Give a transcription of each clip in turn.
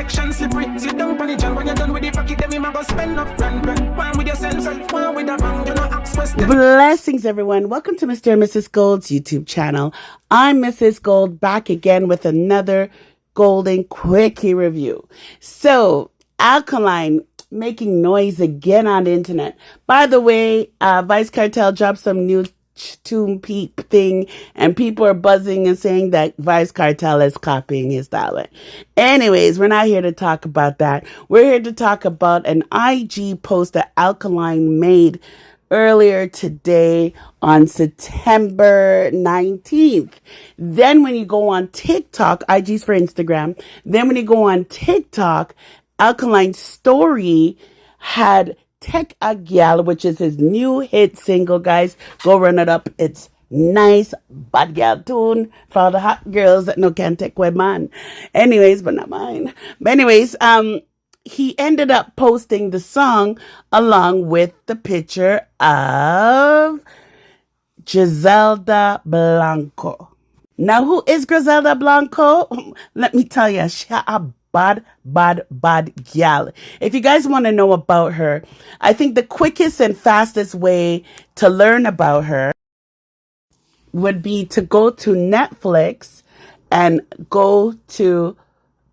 section slippery. Sit down on the jam when you're done with the pocket. Then we might go spend up grand. One with yourself, one with a bang. You know, ask question. Blessings, everyone. Welcome to Mr. and Mrs. Gold's YouTube channel. I'm Mrs. Gold, back again with another Golden Quickie review. So, Alkaline making noise again on the internet. By the way, Vice Cartel dropped some new tune peep thing, and people are buzzing and saying that Vice Cartel is copying his style. Anyways, we're not here to talk about that. We're here to talk about an IG post that Alkaline made earlier today on September 19th. Then when you go on TikTok, IG's for Instagram. Then when you go on TikTok, Alkaline's story had Take a Gyal, which is his new hit single, guys. Go run it up. It's nice, bad girl tune for all the hot girls that no can take away man. Anyways, but not mine. But anyways, he ended up posting the song along with the picture of Giselle Blanco. Now, who is Griselda Blanco? Let me tell you, she a bad gyal. If you guys want to know about her, I think the quickest and fastest way to learn about her would be to go to Netflix and go to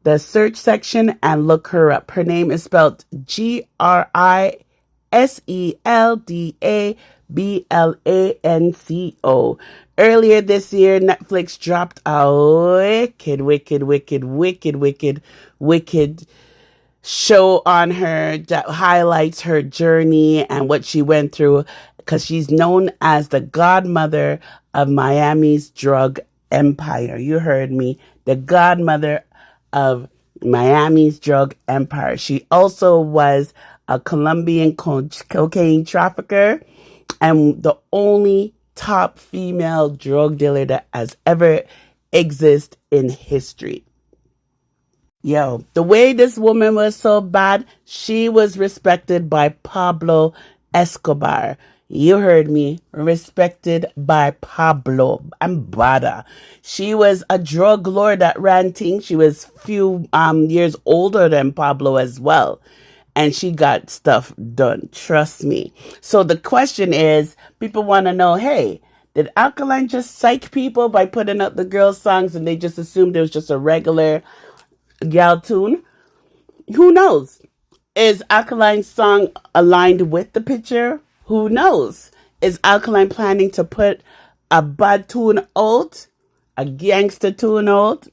the search section and look her up. Her name is spelled Griseldanco. Earlier this year, Netflix dropped a wicked show on her that highlights her journey and what she went through, because she's known as the godmother of Miami's drug empire. You heard me. The godmother of Miami's drug empire. She also was a Colombian cocaine trafficker and the only top female drug dealer that has ever existed in history. Yo, the way this woman was so bad, she was respected by Pablo Escobar. You heard me. Respected by Pablo Ambada. She was a drug lord that ran things. She was few years older than Pablo as well. And she got stuff done. Trust me. So the question is, people want to know, hey, did Alkaline just psych people by putting up the girls' songs and they just assumed it was just a regular Gyal tune? Who knows? Is Alkaline's song aligned with the picture? Who knows? Is Alkaline planning to put a bad tune out? A gangster tune out?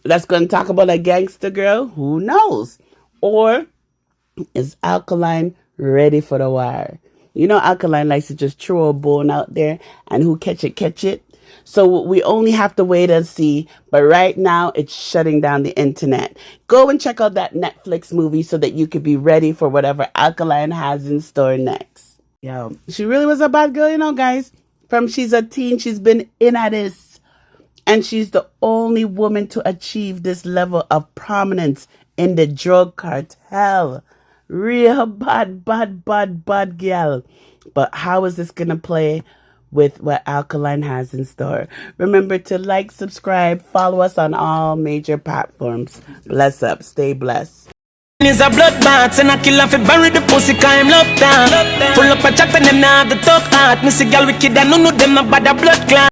That's going to talk about a gangster girl? Who knows? Or is Alkaline ready for the wire? You know, Alkaline likes to just throw a bone out there and who catch it, catch it. So we only have to wait and see. But right now, it's shutting down the internet. Go and check out that Netflix movie so that you could be ready for whatever Alkaline has in store next. Yo, she really was a bad girl, you know, guys. From she's a teen, she's been in at this. And she's the only woman to achieve this level of prominence in the drug cartel. Real bad girl. But how is this going to play with what Alkaline has in store? Remember to like, subscribe, follow us on all major platforms. Bless up. Stay blessed. Is a bloodbath and a killer fi bury the pussy cause him love down. Full up a chat and them nah the talk hard. Me see gyal wicked and none of them no bad a blood clot.